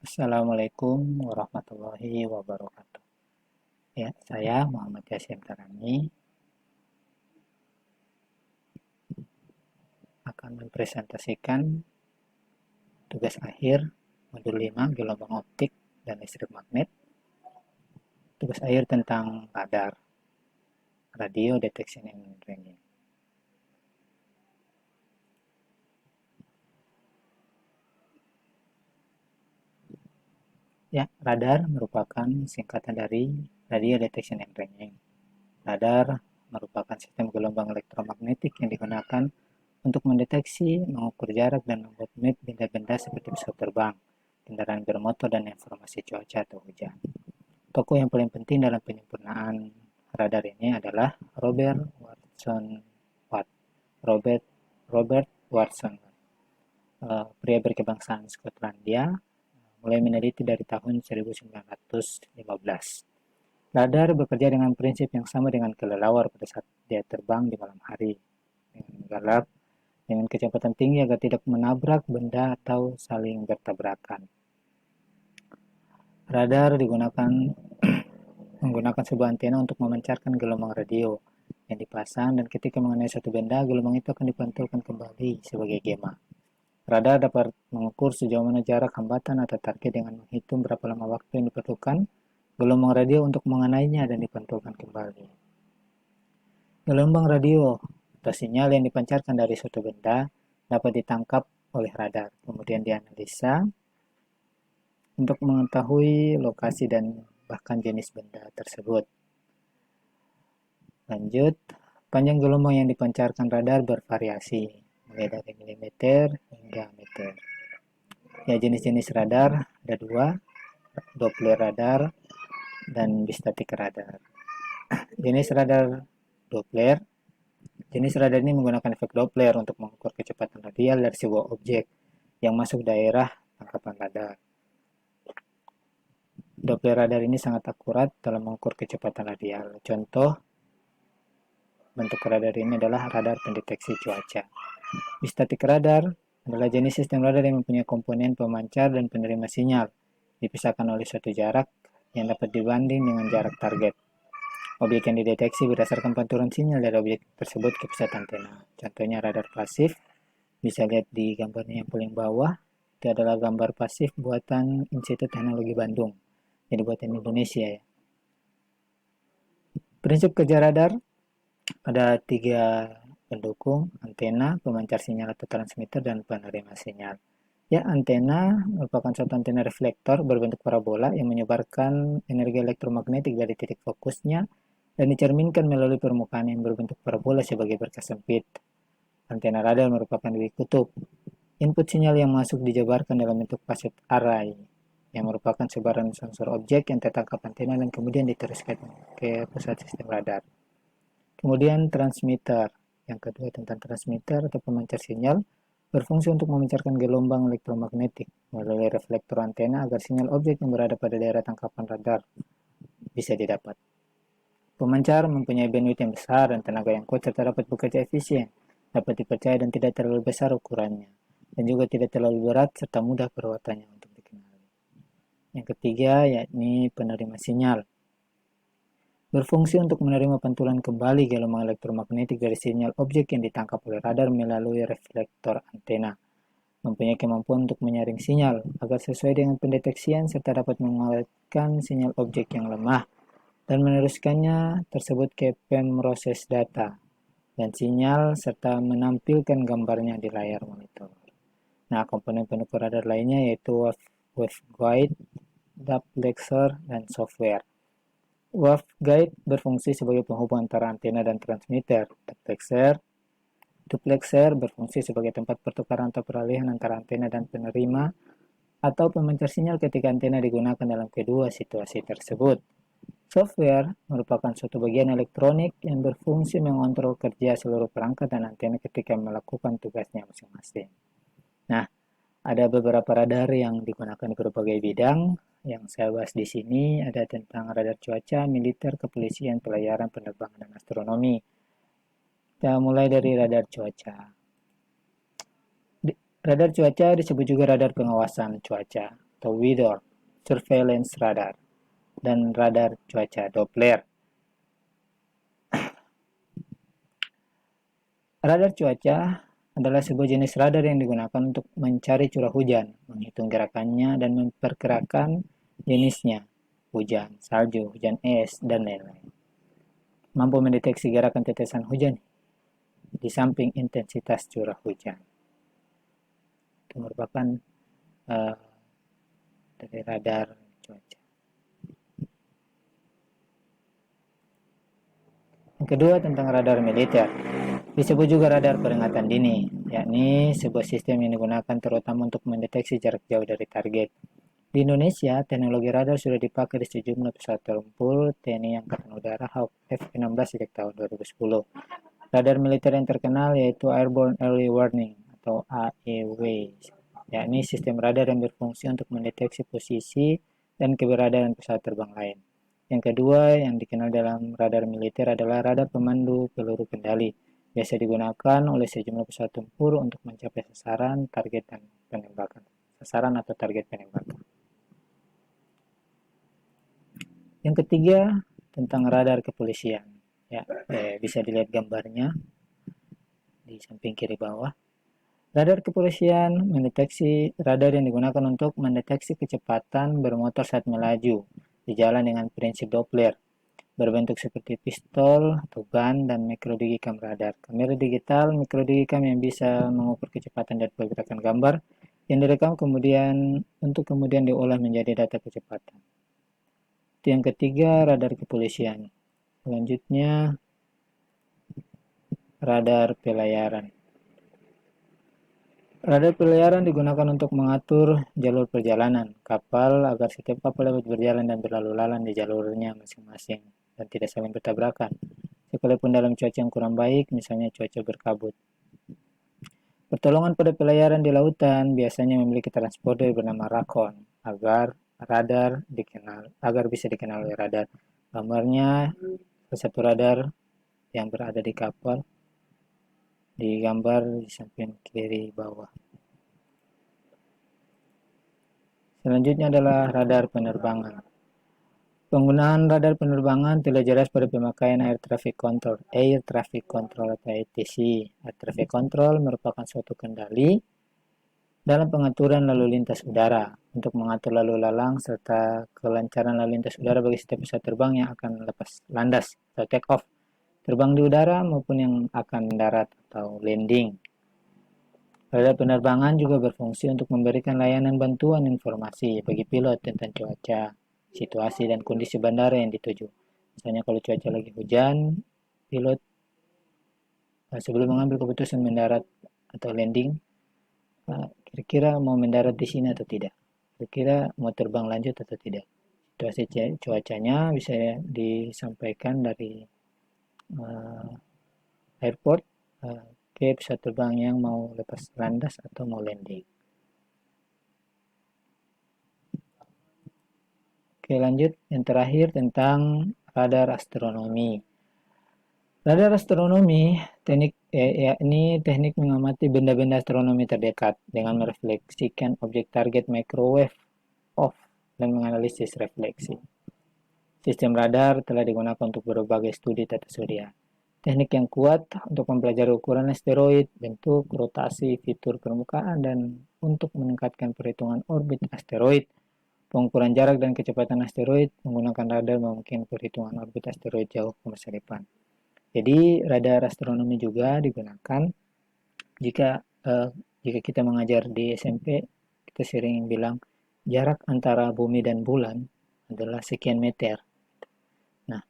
Assalamualaikum warahmatullahi wabarakatuh. Ya, saya Muhammad Yasin Tarani akan mempresentasikan tugas akhir modul 5 gelombang optik dan listrik magnet. Tugas akhir tentang radar, radio detection and ranging. Ya, radar merupakan singkatan dari radio detection and ranging. Radar merupakan sistem gelombang elektromagnetik yang digunakan untuk mendeteksi, mengukur jarak, dan membuat map benda-benda seperti pesawat terbang, kendaraan bermotor, dan informasi cuaca atau hujan. Tokoh yang paling penting dalam penyempurnaan radar ini adalah Watt. Robert Robert Watson, pria berkebangsaan Skotlandia, mulai meneliti dari tahun 1915. Radar bekerja dengan prinsip yang sama dengan kelelawar pada saat dia terbang di malam hari, dengan menggalak dengan kecepatan tinggi agar tidak menabrak benda atau saling bertabrakan. Radar digunakan menggunakan sebuah antena untuk memancarkan gelombang radio yang dipasang, dan ketika mengenai suatu benda, gelombang itu akan dipantulkan kembali sebagai gema. Radar dapat mengukur sejauh mana jarak, hambatan, atau target dengan menghitung berapa lama waktu yang diperlukan gelombang radio untuk mengenainya dan dipantulkan kembali. Gelombang radio atau sinyal yang dipancarkan dari suatu benda dapat ditangkap oleh radar, kemudian dianalisa untuk mengetahui lokasi dan bahkan jenis benda tersebut. Lanjut, panjang gelombang yang dipancarkan radar bervariasi, mulai dari milimeter hingga meter. Ya, jenis-jenis radar ada dua, Doppler radar dan bistatik radar. Jenis radar Doppler, jenis radar ini menggunakan efek Doppler untuk mengukur kecepatan radial dari sebuah objek yang masuk daerah tangkapan radar. Doppler radar ini sangat akurat dalam mengukur kecepatan radial. Contoh bentuk radar ini adalah radar pendeteksi cuaca. Static radar adalah jenis sistem radar yang mempunyai komponen pemancar dan penerima sinyal, dipisahkan oleh suatu jarak yang dapat dibanding dengan jarak target. Objek yang dideteksi berdasarkan pantulan sinyal dari objek tersebut ke pusat antena. Contohnya radar pasif, bisa lihat di gambarnya yang paling bawah. Itu adalah gambar pasif buatan Institut Teknologi Bandung, jadi buatan Indonesia ya. Prinsip kerja radar ada tiga pendukung: antena, pemancar sinyal atau transmitter, dan penerima sinyal. Ya, antena merupakan suatu antena reflektor berbentuk parabola yang menyebarkan energi elektromagnetik dari titik fokusnya dan dicerminkan melalui permukaan yang berbentuk parabola sebagai berkas sempit. Antena radar merupakan dui kutub. Input sinyal yang masuk dijabarkan dalam bentuk packet array, yang merupakan sebaran sensor objek yang tertangkap antena dan kemudian diteruskan ke pusat sistem radar. Kemudian transmitter. Yang kedua tentang transmitter atau pemancar sinyal, berfungsi untuk memancarkan gelombang elektromagnetik melalui reflektor antena agar sinyal objek yang berada pada daerah tangkapan radar bisa didapat. Pemancar mempunyai bandwidth yang besar dan tenaga yang kuat serta dapat bekerja efisien, dapat dipercaya dan tidak terlalu besar ukurannya, dan juga tidak terlalu berat serta mudah perawatannya untuk dikenali. Yang ketiga yakni penerima sinyal. Berfungsi untuk menerima pantulan kembali gelombang elektromagnetik dari sinyal objek yang ditangkap oleh radar melalui reflektor antena. Mempunyai kemampuan untuk menyaring sinyal agar sesuai dengan pendeteksian serta dapat mengawetkan sinyal objek yang lemah dan meneruskannya tersebut ke pemroses data dan sinyal serta menampilkan gambarnya di layar monitor. Nah, komponen pendukung radar lainnya yaitu waveguide, duplexer, dan software. Waveguide berfungsi sebagai penghubung antara antena dan transmitter. Duplexer berfungsi sebagai tempat pertukaran atau peralihan antara antena dan penerima atau pemancar sinyal ketika antena digunakan dalam kedua situasi tersebut. Software merupakan suatu bagian elektronik yang berfungsi mengontrol kerja seluruh perangkat dan antena ketika melakukan tugasnya masing-masing. Nah, ada beberapa radar yang digunakan di berbagai bidang. Yang saya bahas di sini ada tentang radar cuaca, militer, kepolisian, pelayaran, penerbangan, dan astronomi. Kita mulai dari radar cuaca. Radar cuaca disebut juga radar pengawasan cuaca. atau WIDOR, surveillance radar, dan radar cuaca Doppler. Radar cuaca adalah sebuah jenis radar yang digunakan untuk mencari curah hujan, menghitung gerakannya, dan memperkirakan jenisnya, hujan, salju, hujan es, dan lain-lain. Mampu mendeteksi gerakan tetesan hujan di samping intensitas curah hujan. Itu merupakan dari radar cuaca. Yang kedua tentang radar militer. Disebut juga radar peringatan dini, yakni sebuah sistem yang digunakan terutama untuk mendeteksi jarak jauh dari target. Di Indonesia, teknologi radar sudah dipakai di sejumlah pesawat tempur TNI Angkatan Udara Hawk F-16 sejak tahun 2010. Radar militer yang terkenal yaitu Airborne Early Warning atau AEW, yakni sistem radar yang berfungsi untuk mendeteksi posisi dan keberadaan pesawat terbang lain. Yang kedua yang dikenal dalam radar militer adalah radar pemandu peluru kendali. Biasa digunakan oleh sejumlah pesawat tempur untuk mencapai sasaran, target, dan penembakan. Sasaran atau target penembakan. Yang ketiga, tentang radar kepolisian. Ya, bisa dilihat gambarnya di samping kiri bawah. Radar kepolisian mendeteksi radar yang digunakan untuk mendeteksi kecepatan bermotor saat melaju di jalan dengan prinsip Doppler, berbentuk seperti pistol atau gun dan mikrodigicam radar. Kamera digital mikrodigicam yang bisa mengukur kecepatan dan pergerakan gambar yang direkam untuk kemudian diolah menjadi data kecepatan. Itu yang ketiga, radar kepolisian. Selanjutnya, radar pelayaran. Radar pelayaran digunakan untuk mengatur jalur perjalanan kapal agar setiap kapal dapat berjalan dan berlalu lalang di jalurnya masing-masing dan tidak saling bertabrakan. Sekalipun dalam cuaca yang kurang baik, misalnya cuaca berkabut. Pertolongan pada pelayaran di lautan biasanya memiliki transponder bernama Rakon agar bisa dikenal oleh radar. Gambarnya satu radar yang berada di kapal digambar di samping kiri bawah. Selanjutnya adalah radar penerbangan. Penggunaan radar penerbangan telah jelas pada pemakaian Air Traffic Control atau ATC. Air Traffic Control merupakan suatu kendali dalam pengaturan lalu lintas udara untuk mengatur lalu lalang serta kelancaran lalu lintas udara bagi setiap pesawat terbang yang akan lepas landas atau take off, terbang di udara maupun yang akan mendarat atau landing. Radar penerbangan juga berfungsi untuk memberikan layanan bantuan informasi bagi pilot tentang cuaca, situasi, dan kondisi bandara yang dituju. Misalnya kalau cuaca lagi hujan, pilot sebelum mengambil keputusan mendarat atau landing, kira-kira mau mendarat di sini atau tidak, kira-kira mau terbang lanjut atau tidak. Situasi cuacanya bisa disampaikan dari airport ke pesawat terbang yang mau lepas landas atau mau landing. Oke, lanjut yang terakhir tentang radar astronomi. Radar astronomi yakni teknik mengamati benda-benda astronomi terdekat dengan merefleksikan objek target microwave dan menganalisis refleksi. Sistem radar telah digunakan untuk berbagai studi tata surya. Teknik yang kuat untuk mempelajari ukuran asteroid, bentuk, rotasi, fitur permukaan, dan untuk meningkatkan perhitungan orbit asteroid. Pengukuran jarak dan kecepatan asteroid menggunakan radar memungkinkan perhitungan orbit asteroid jauh ke masa depan. Jadi radar astronomi juga digunakan jika kita mengajar di SMP, kita sering bilang jarak antara bumi dan bulan adalah sekian meter. Nah,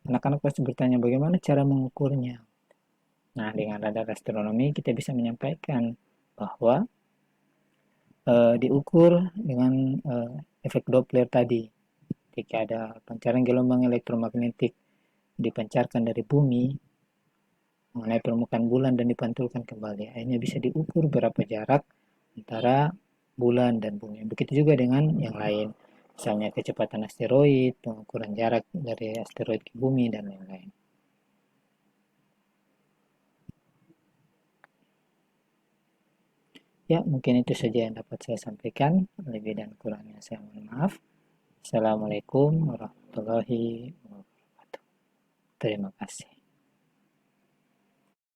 anak-anak pasti bertanya bagaimana cara mengukurnya. Nah, dengan radar astronomi kita bisa menyampaikan bahwa diukur dengan efek Doppler tadi. Jika ada pancaran gelombang elektromagnetik dipancarkan dari bumi mengenai permukaan bulan dan dipantulkan kembali, akhirnya bisa diukur berapa jarak antara bulan dan bumi. Begitu juga dengan yang lain, misalnya kecepatan asteroid, pengukuran jarak dari asteroid ke bumi, dan lain-lain. Ya, mungkin itu saja yang dapat saya sampaikan. Lebih dan kurangnya saya mohon maaf. Assalamualaikum warahmatullahi wabarakatuh. Terima kasih.